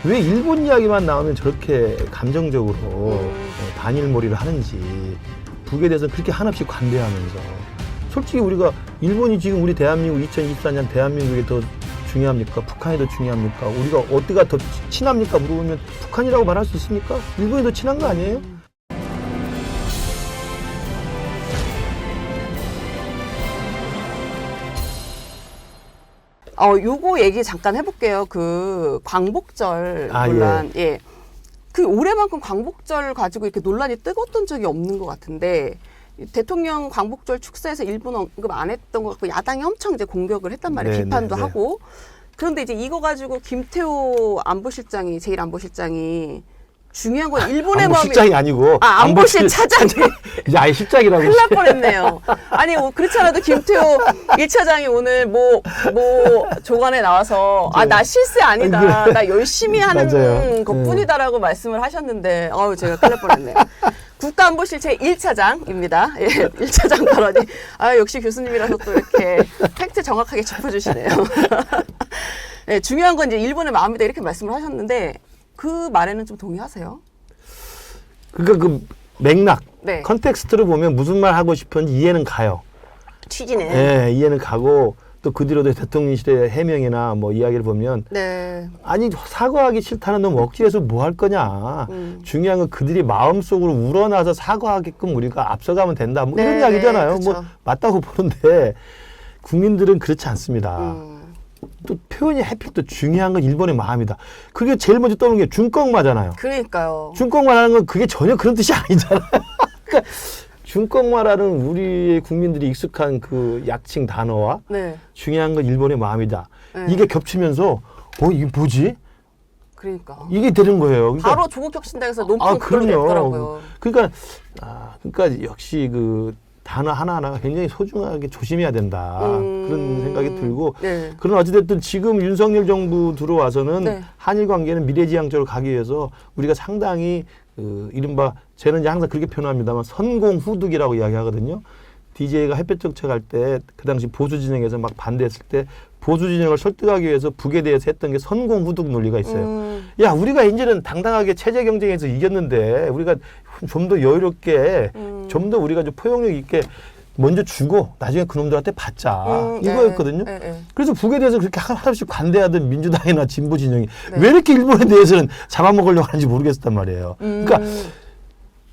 왜 일본 이야기만 나오면 저렇게 감정적으로 반일몰이를 하는지, 북에 대해서는 그렇게 한없이 관대하면서, 솔직히 우리가 일본이 지금 우리 대한민국 2024년 대한민국이 더 중요합니까? 북한이 더 중요합니까? 우리가 어디가 더 친합니까? 물어보면 북한이라고 말할 수 있습니까? 일본이 더 친한 거 아니에요? 요거 얘기 잠깐 해볼게요. 그 광복절 아, 논란. 예. 그 올해만큼 광복절 가지고 이렇게 논란이 뜨거웠던 적이 없는 것 같은데, 대통령 광복절 축사에서 일본 언급 안 했던 것 같고 야당이 엄청 이제 공격을 했단 말이에요. 네, 비판도 네, 네. 하고. 그런데 이제 이거 가지고 김태호 안보실장이, 제1안보실장이 중요한 건 일본의 마음이. 안보실장이 아니고 안보실 차장이. 이제 아예 실장이라고. 큰일 날 뻔했네요. 아니 그렇지 않아도 김태호 1차장이 오늘 뭐 조간에 나와서 나 실세 아니다. 나 열심히 하는 맞아요. 것뿐이다라고 말씀을 하셨는데 제가 큰일 날 뻔했네요. 국가안보실 제1차장입니다. 예, 1차장 발언이 역시 교수님이라서 또 이렇게 팩트 정확하게 짚어주시네요. 네, 중요한 건 이제 일본의 마음이다 이렇게 말씀을 하셨는데 그 말에는 좀 동의하세요? 그러니까 그 맥락, 네. 컨텍스트를 보면 무슨 말 하고 싶은지 이해는 가요. 취지는. 네, 이해는 가고 또 그 뒤로도 대통령실의 해명이나 뭐 이야기를 보면 네. 아니 사과하기 싫다는 놈 억지해서 뭐 할 거냐. 중요한 건 그들이 마음속으로 우러나서 사과하게끔 우리가 앞서가면 된다. 뭐 이런 네, 이야기잖아요. 그쵸. 뭐 맞다고 보는데 국민들은 그렇지 않습니다. 또 표현이 하필 또 중요한 건 일본의 마음이다. 그게 제일 먼저 떠오르는 게 중꺾마잖아요. 그러니까요. 중꺾마라는 건 그게 전혀 그런 뜻이 아니잖아요. 그러니까 중꺾마라는 우리 국민들이 익숙한 그 약칭 단어와 네. 중요한 건 일본의 마음이다. 네. 이게 겹치면서 이게 뭐지? 그러니까. 이게 되는 거예요. 그러니까, 바로 조국혁신당에서 논평 그걸로 냈더라고요. 그러니까 역시 그 단어 하나하나가 굉장히 소중하게 조심해야 된다. 그런 생각이 들고. 네. 그러나 어찌됐든 지금 윤석열 정부 들어와서는 네. 한일 관계는 미래지향적으로 가기 위해서 우리가 상당히 이른바 저는 이제 항상 그렇게 표현합니다만 선공후득이라고 이야기하거든요. DJ가 햇볕 정책할 때 그 당시 보수 진영에서 막 반대했을 때 보수 진영을 설득하기 위해서 북에 대해서 했던 게 선공후득 논리가 있어요. 야, 우리가 이제는 당당하게 체제 경쟁에서 이겼는데 우리가 좀 더 여유롭게 좀 더 우리가 좀 포용력 있게 먼저 주고 나중에 그놈들한테 받자. 이거였거든요. 네. 그래서 북에 대해서 그렇게 하나씩 관대하던 민주당이나 진보 진영이 왜 이렇게 일본에 대해서는 잡아먹으려고 하는지 모르겠단 말이에요. 그러니까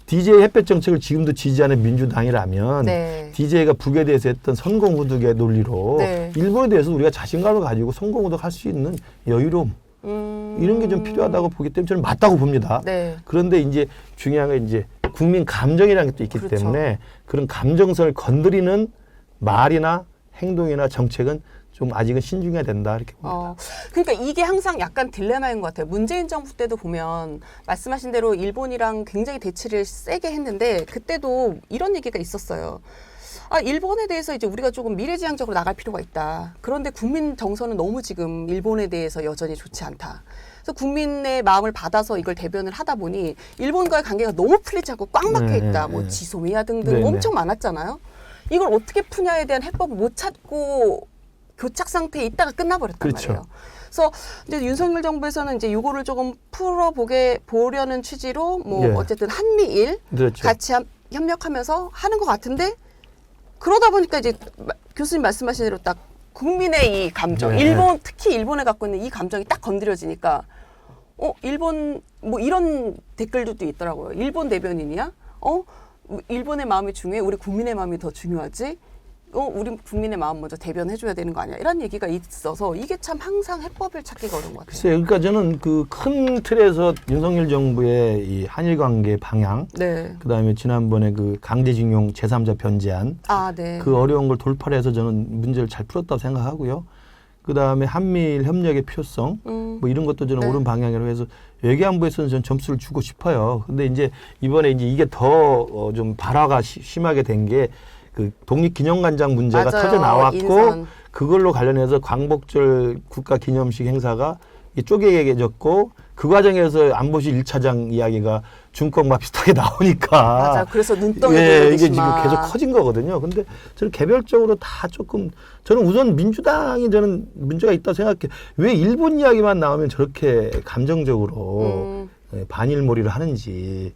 DJ 햇볕 정책을 지금도 지지하는 민주당이라면 네. DJ가 북에 대해서 했던 선공후득의 논리로 네. 일본에 대해서 우리가 자신감을 가지고 선공후득 할 수 있는 여유로움 이런 게 좀 필요하다고 보기 때문에 저는 맞다고 봅니다. 네. 그런데 이제 중요한 건 이제 국민 감정이라는 게 또 있기 그렇죠. 때문에 그런 감정선을 건드리는 말이나 행동이나 정책은 좀 아직은 신중해야 된다 이렇게 봅니다. 그러니까 이게 항상 약간 딜레마인 것 같아요. 문재인 정부 때도 보면 말씀하신 대로 일본이랑 굉장히 대치를 세게 했는데 그때도 이런 얘기가 있었어요. 일본에 대해서 이제 우리가 조금 미래지향적으로 나갈 필요가 있다. 그런데 국민 정서는 너무 지금 일본에 대해서 여전히 좋지 않다. 그래서 국민의 마음을 받아서 이걸 대변을 하다 보니 일본과의 관계가 너무 풀리지 않고 꽉 막혀 있다. 뭐 지소미아 등등 엄청 많았잖아요. 이걸 어떻게 푸냐에 대한 해법을 못 찾고 교착 상태에 있다가 끝나버렸단 그렇죠. 말이에요. 그래서 이제 윤석열 정부에서는 이제 요거를 조금 보려는 취지로 뭐 어쨌든 한미일 그렇죠. 같이 협력하면서 하는 것 같은데 그러다 보니까 이제 교수님 말씀하신 대로 딱 국민의 이 감정, 특히 일본에 갖고 있는 이 감정이 딱 건드려지니까 일본 뭐 이런 댓글도 있더라고요. 일본 대변인이야? 일본의 마음이 중요해? 우리 국민의 마음이 더 중요하지? 우리 국민의 마음 먼저 대변해줘야 되는 거 아니야? 이런 얘기가 있어서 이게 참 항상 해법을 찾기가 어려운 것 같아요. 글쎄요. 그러니까 저는 그 큰 틀에서 윤석열 정부의 이 한일 관계 방향, 네. 그다음에 지난번에 그 강제징용 제3자 변제안, 네. 그 어려운 걸 돌파를 해서 저는 문제를 잘 풀었다고 생각하고요. 그다음에 한미일 협력의 필요성, 뭐 이런 것도 저는 옳은 방향이라고 해서 외교안보에서는 저는 점수를 주고 싶어요. 근데 이제 이번에 이제 이게 더 좀 발화가 심하게 된 게 그 독립기념관장 문제가 맞아요. 터져 나왔고 인선. 그걸로 관련해서 광복절 국가기념식 행사가 쪼개져졌고 그 과정에서 안보실 1차장 이야기가 중국과 비슷하게 나오니까. 맞아. 그래서 눈덩이 예, 돌리듯이 이게 지금 막. 계속 커진 거거든요. 근데 저는 개별적으로 다 조금 저는 우선 민주당이 저는 문제가 있다고 생각해. 왜 일본 이야기만 나오면 저렇게 감정적으로 반일몰이를 하는지.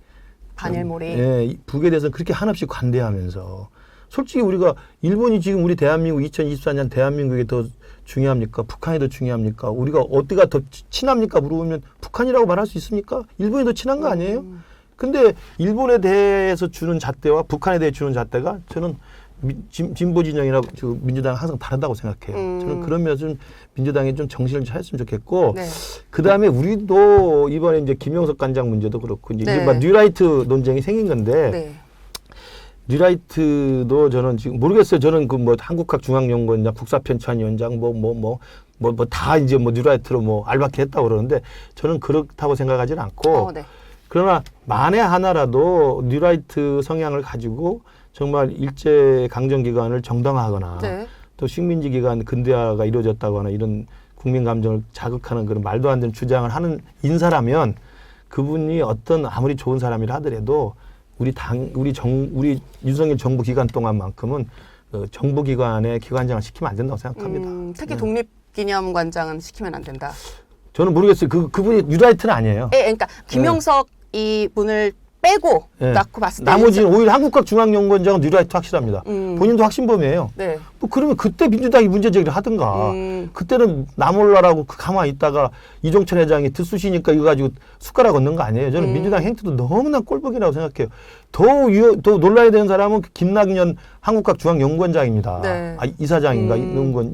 반일몰이. 예, 북에 대해서는 그렇게 한없이 관대하면서 솔직히 우리가 일본이 지금 우리 대한민국 2024년 대한민국이 더 중요합니까? 북한이 더 중요합니까? 우리가 어디가 더 친합니까? 물어보면 북한이라고 말할 수 있습니까? 일본이 더 친한 거 아니에요? 근데 일본에 대해서 주는 잣대와 북한에 대해 주는 잣대가 저는 진보 진영이나 민주당은 항상 다르다고 생각해요. 저는 그런 면에서 좀 민주당이 좀 정신을 차렸으면 좋겠고, 네. 그 다음에 우리도 이번에 이제 김영석 관장 문제도 그렇고 이제 네. 이른바 뉴라이트 논쟁이 생긴 건데. 네. 뉴라이트도 저는 지금 모르겠어요. 저는 그 뭐 한국학중앙연구원장 국사편찬위원장 다 이제 뭐 뉴라이트로 뭐 알바케 했다고 그러는데 저는 그렇다고 생각하지는 않고 네. 그러나 만에 하나라도 뉴라이트 성향을 가지고 정말 일제 강점 기간을 정당화하거나 네. 또 식민지 기간 근대화가 이루어졌다거나 이런 국민 감정을 자극하는 그런 말도 안 되는 주장을 하는 인사라면 그분이 어떤 아무리 좋은 사람이라 하더라도 우리 윤석열 정부 기간 동안만큼은 정부 기관의 기관장을 시키면 안 된다고 생각합니다. 특히 독립기념관장은 시키면 안 된다. 저는 모르겠어요. 그분이 뉴라이트는 아니에요. 예, 그러니까 김영석 이 분을 빼고 예. 낳고 봤을 때 나머지는 오히려 한국학중앙연구원장은 뉴라이트 확실합니다. 본인도 확신범이에요. 네. 뭐 그러면 그때 민주당이 문제 제기를 하든가. 그때는 나몰라라고 가만히 있다가 이종철 회장이 듣수시니까 이거 가지고 숟가락 얹는 거 아니에요. 저는 민주당 행태도 너무나 꼴보기라고 생각해요. 더 놀라야 되는 사람은 김낙년 한국학중앙연구원장입니다. 네. 이사장인가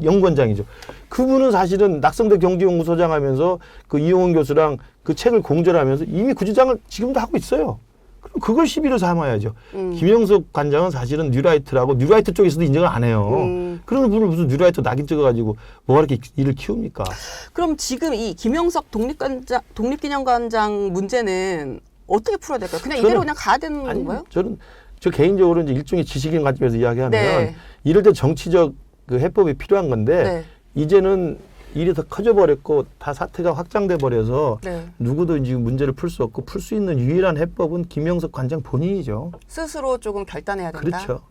연구원장이죠. 그분은 사실은 낙성대 경제연구소장 하면서 그 이용훈 교수랑 그 책을 공절하면서 이미 그 주장을 지금도 하고 있어요. 그럼 그걸 시비로 삼아야죠. 김영석 관장은 사실은 뉴라이트라고 뉴라이트 쪽에서도 인정을 안 해요. 그런 분을 무슨 뉴라이트 낙인 찍어가지고 뭐가 이렇게 일을 키웁니까? 그럼 지금 이 김영석 독립기념관장 문제는 어떻게 풀어야 될까요? 그냥 이대로 그냥 가야 되는 건가요? 저 개인적으로 이제 일종의 지식인 관점에서 이야기하면 네. 이럴 때 정치적 그 해법이 필요한 건데 네. 이제는 일이 더 커져버렸고 다 사태가 확장돼 버려서 네. 누구도 지금 문제를 풀 수 없고 풀 수 있는 유일한 해법은 김영석 관장 본인이죠. 스스로 조금 결단해야 된다. 그렇죠.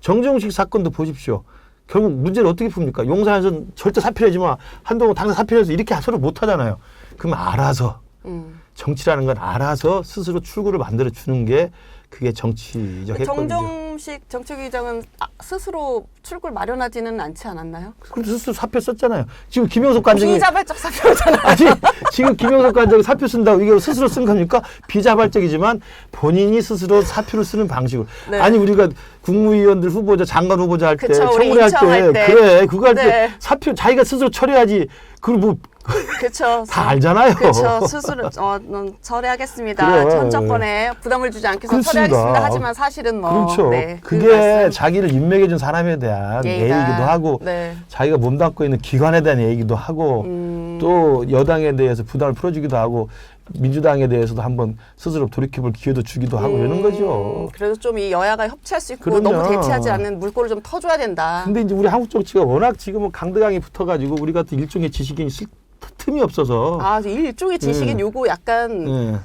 정정식 사건도 보십시오. 결국 문제를 어떻게 풉니까? 용산에서 절대 사표내지 마. 한동훈 당장 사표내서 이렇게 서로 못 하잖아요. 그럼 알아서 정치라는 건 알아서 스스로 출구를 만들어 주는 게 그게 정치적 해법이죠. 정정식 정책위장은 스스로 출구를 마련하지는 않지 않았나요? 그럼 스스로 사표 썼잖아요. 지금 김영석 관장이 비자발적 사표잖아요. 아니 지금 김영석 관장이 사표 쓴다고 이게 스스로 쓴 겁니까? 비자발적이지만 본인이 스스로 사표를 쓰는 방식으로. 네. 아니 우리가 국무위원들 후보자 장관 후보자 할 때 그쵸, 우리 청문회 할 인청할 때 때. 그래 그거 할 때 네. 사표 자기가 스스로 처리하지 그걸 뭐 그렇죠. 다 알잖아요. 그렇죠. 스스로 처리하겠습니다. 그래. 전 정권에 부담을 주지 않기 위해서 그렇습니다. 처리하겠습니다. 하지만 사실은 뭐 그렇죠. 네, 그 그게 말씀. 자기를 인맥해준 사람에 대한 예의다. 예의기도 하고 네. 자기가 몸담고 있는 기관에 대한 예의기도 하고 또 여당에 대해서 부담을 풀어주기도 하고 민주당에 대해서도 한번 스스로 돌이켜볼 기회도 주기도 하고 이러는 거죠. 그래도 좀 이 여야가 협치할 수 있고 그럼요. 너무 대치하지 않는 물꼬를 좀 터줘야 된다. 근데 이제 우리 한국 정치가 워낙 지금은 강대강이 붙어가지고 우리 같은 일종의 지식인이 틈이 없어서 아, 일종의 지식인 요거 약간 예.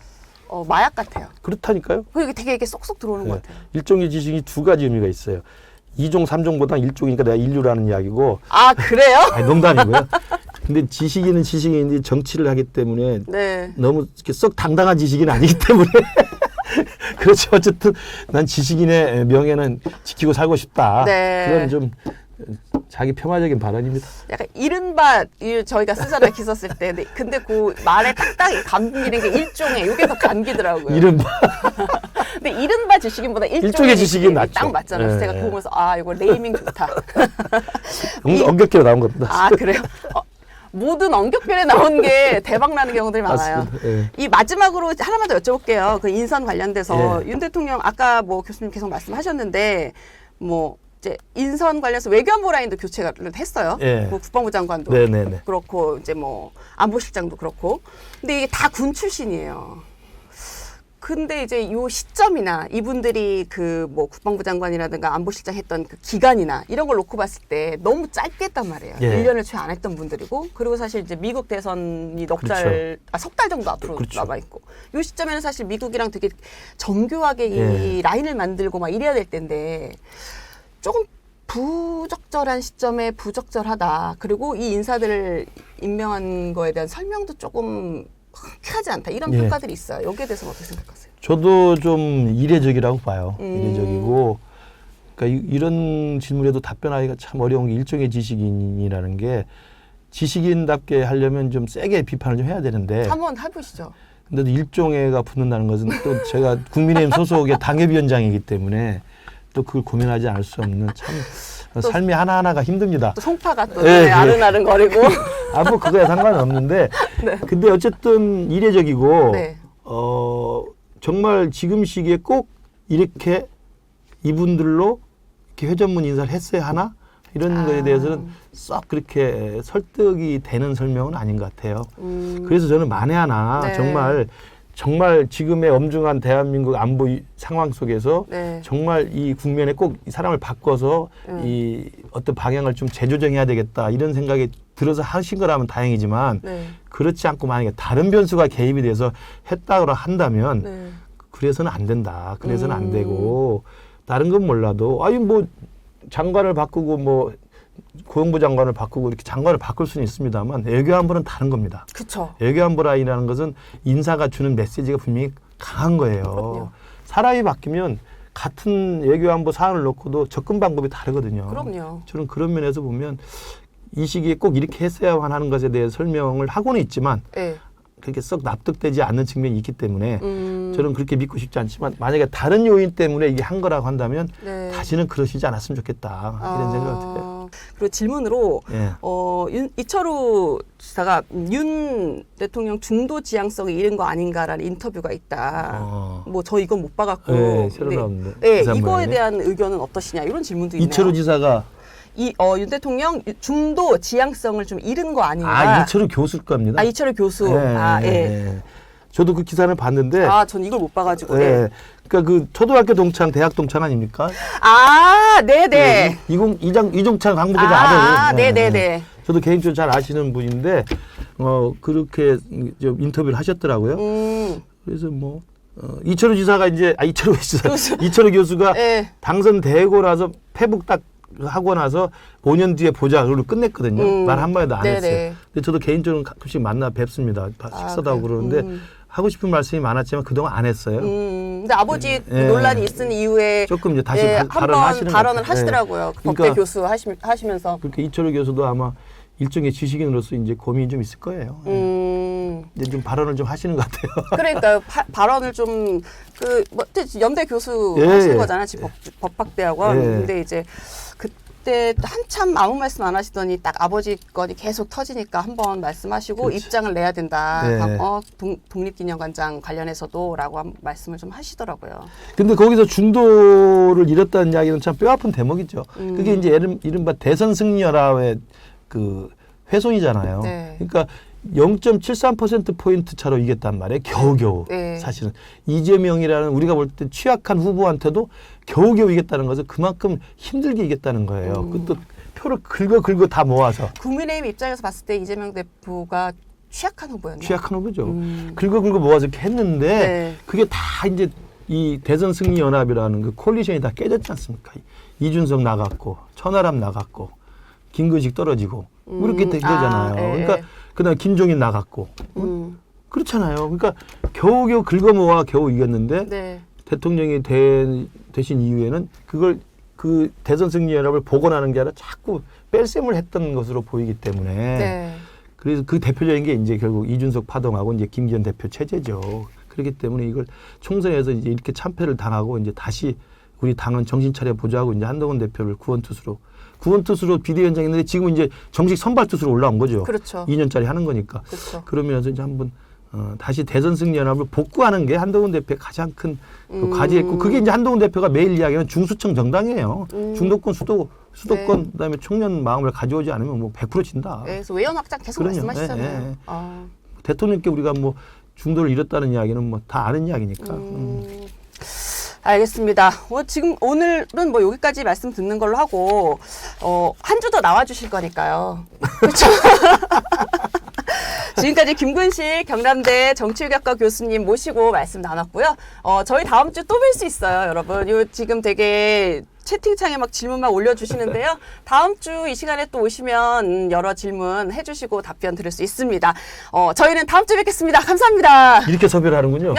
마약 같아요. 그렇다니까요. 그게 되게 이렇게 쏙쏙 들어오는 예. 것 같아요. 일종의 지식이 두 가지 의미가 있어요. 2종, 3종보다 1종이니까 내가 인류라는 이야기고 아, 그래요? 아니, 농담이고요. 근데 지식인은 지식인인데 정치를 하기 때문에 네. 너무 이렇게 썩 당당한 지식인은 아니기 때문에 그렇죠. 어쨌든 난 지식인의 명예는 지키고 살고 싶다. 네. 그건 좀 자기 폄하적인 발언입니다. 약간 이른바 저희가 쓰잖아요 기사 쓸 때. 근데 그 말에 딱딱 감기는 게 일종의 이게 더 감기더라고요. 이른바 근데 이른바 지식인보다 일종의 지식인 낫죠. 딱 맞잖아요. 그래서 네. 제가 보면서 아 이거 네이밍 좋다. 엄격히로 나온 겁니다. 아 그래요? 모든 언격별에 나온 게 대박 나는 경우들이 많아요. 맞습니다. 예. 이 마지막으로 하나만 더 여쭤볼게요. 그 인선 관련돼서 예. 윤 대통령 아까 뭐 교수님 계속 말씀하셨는데 뭐 이제 인선 관련해서 외교안보 라인도 교체를 했어요. 예. 뭐 국방부 장관도 네네네. 그렇고 이제 뭐 안보실장도 그렇고. 근데 이게 다 군 출신이에요. 근데 이제 요 시점이나 이분들이 그 뭐 국방부 장관이라든가 안보실장 했던 그 기간이나 이런 걸 놓고 봤을 때 너무 짧게 했단 말이에요. 예. 1년을 채 안 했던 분들이고, 그리고 사실 이제 미국 대선이 석 달 정도 앞으로 그렇죠. 남아 있고, 요 시점에는 사실 미국이랑 되게 정교하게 예. 이 라인을 만들고 막 이래야 될 텐데 조금 부적절한 시점에 부적절하다. 그리고 이 인사들을 임명한 거에 대한 설명도 조금 흔쾌하지 않다. 이런 예. 평가들이 있어요. 여기에 대해서는 어떻게 생각하세요? 저도 좀 이례적이라고 봐요. 이례적이고, 그러니까 이런 질문에도 답변하기가 참 어려운 게 일종의 지식인이라는 게 지식인답게 하려면 좀 세게 비판을 좀 해야 되는데, 한번 해보시죠. 근데도 일종의가 붙는다는 것은 또 제가 국민의힘 소속의 당협위원장이기 때문에 또 그걸 고민하지 않을 수 없는 참 삶이 하나하나가 힘듭니다. 또 송파가 또 예, 예. 아른아른거리고. 뭐 그거야 상관은 없는데, 근데 어쨌든 이례적이고, 네. 정말 지금 시기에 꼭 이렇게 이분들로 이렇게 회전문 인사를 했어야 하나? 이런 거에 대해서는 썩 그렇게 설득이 되는 설명은 아닌 것 같아요. 그래서 저는 만에 하나 네. 정말 지금의 엄중한 대한민국 안보 상황 속에서 네. 정말 이 국면에 꼭 이 사람을 바꿔서 이 어떤 방향을 좀 재조정해야 되겠다 이런 생각이 들어서 하신 거라면 다행이지만 네. 그렇지 않고 만약에 다른 변수가 개입이 돼서 했다고 한다면 네. 그래서는 안 된다. 그래서는 안 되고 다른 건 몰라도 아니 뭐 장관을 바꾸고 뭐 고용부 장관을 바꾸고 이렇게 장관을 바꿀 수는 있습니다만 외교안보는 다른 겁니다. 그쵸. 외교안보 라인이라는 것은 인사가 주는 메시지가 분명히 강한 거예요. 그럼요. 사람이 바뀌면 같은 외교안보 사안을 놓고도 접근 방법이 다르거든요. 그럼요. 저는 그런 면에서 보면 이 시기에 꼭 이렇게 했어야만 하는 것에 대해 설명을 하고는 있지만 네. 그렇게 썩 납득되지 않는 측면이 있기 때문에 저는 그렇게 믿고 싶지 않지만 만약에 다른 요인 때문에 이게 한 거라고 한다면 네. 다시는 그러시지 않았으면 좋겠다 이런 생각을 들어요. 그리고 질문으로 예. 이철우 지사가 윤 대통령 중도 지향성이 이른 거 아닌가라는 인터뷰가 있다. 뭐 저 이건 못 봐갖고. 네, 새로 나왔는데. 네, 기사 이거에 모양이. 대한 의견은 어떠시냐 이런 질문도 있네요. 이철우 지사가 윤 대통령 중도 지향성을 좀 잃은 거 아닌가? 이철우 교수일 겁니다. 이철우 교수. 예, 예. 저도 그 기사를 봤는데 전 이걸 못 봐가지고. 예. 네. 그러니까 그 초등학교 동창, 대학 동창 아닙니까? 네네. 이종찬 광복회장 아들. 네네네. 저도 개인적으로 잘 아시는 분인데 그렇게 좀 인터뷰를 하셨더라고요. 그래서 뭐 이철우 지사가 이철우 교수가 네. 당선되고 나서 패북 딱 하고 나서 5년 뒤에 보자 그걸로 끝냈거든요. 말 한마디도 안 네네. 했어요. 근데 저도 개인적으로 가끔씩 만나 뵙습니다. 식사도 하고 그래요? 그러는데 하고 싶은 말씀이 많았지만 그동안 안 했어요. 근데 아버지 예. 논란이 있은 이후에 조금 이제 다시 한번 발언하시는 것 발언을 같아요. 하시더라고요. 예. 법대 그러니까 교수 하시면서. 그렇게 이철우 교수도 아마 일종의 지식인으로서 이제 고민이 좀 있을 거예요. 이제 좀 발언을 좀 하시는 것 같아요. 그러니까 발언을 좀 연대 교수 예. 하시는 거잖아요. 지금 법학대학원. 예. 근데 이제 그때 한참 아무 말씀 안 하시더니 딱 아버지 건이 계속 터지니까 한번 말씀하시고 그렇지. 입장을 내야 된다. 예. 독립기념관장 관련해서도라고 말씀을 좀 하시더라고요. 근데 거기서 중도를 잃었다는 이야기는 참 뼈아픈 대목이죠. 그게 이제 이른바 대선 승리연합의 그 훼손이잖아요. 네. 그러니까 0.73%포인트 차로 이겼단 말이에요. 겨우겨우. 네. 사실은. 이재명이라는 우리가 볼 때 취약한 후보한테도 겨우겨우 이겼다는 것은 그만큼 힘들게 이겼다는 거예요. 그것도 표를 긁어 다 모아서. 국민의힘 입장에서 봤을 때 이재명 대표가 취약한 후보였나요? 취약한 후보죠. 긁어 모아서 이렇게 했는데 네. 그게 다 이제 이 대선 승리 연합이라는 그 콜리션이 다 깨졌지 않습니까? 이준석 나갔고 천하람 나갔고 김근식 떨어지고 이렇게 된 거잖아요. 예. 그러니까 그다음에 김종인 나갔고 그렇잖아요. 그러니까 겨우겨우 긁어 모아 겨우 이겼는데 네. 대통령이 되신 이후에는 그걸 그 대선 승리 연합을 복원하는 게 아니라 자꾸 뺄셈을 했던 것으로 보이기 때문에 네. 그래서 그 대표적인 게 이제 결국 이준석 파동하고 이제 김기현 대표 체제죠. 그렇기 때문에 이걸 총선에서 이제 이렇게 참패를 당하고 이제 다시 우리 당은 정신 차려 보자고 이제 한동훈 대표를 구원투수로 비대위원장이 있는데 지금 이제 정식 선발 투수로 올라온 거죠. 그렇죠. 2년짜리 하는 거니까. 그렇죠. 그러면서 이제 한번 다시 대선 승리 연합을 복구하는 게 한동훈 대표의 가장 큰 과제였고 그게 이제 한동훈 대표가 매일 이야기하는 중수청 정당이에요. 중도권 수도권 네. 그다음에 청년 마음을 가져오지 않으면 뭐 100% 진다. 네, 그래서 외연 확장 계속 그럼요. 말씀하시잖아요. 예, 예. 대통령께 우리가 뭐 중도를 잃었다는 이야기는 뭐 다 아는 이야기니까. 알겠습니다. 지금 오늘은 뭐 여기까지 말씀 듣는 걸로 하고 한 주 더 나와주실 거니까요. 그렇죠? 지금까지 김근식 경남대 정치외교학과 교수님 모시고 말씀 나눴고요. 저희 다음 주 또 뵐 수 있어요, 여러분. 지금 되게 채팅창에 막 질문 막 올려주시는데요. 다음 주 이 시간에 또 오시면 여러 질문 해주시고 답변 들을 수 있습니다. 저희는 다음 주에 뵙겠습니다. 감사합니다. 이렇게 섭외를 하는군요.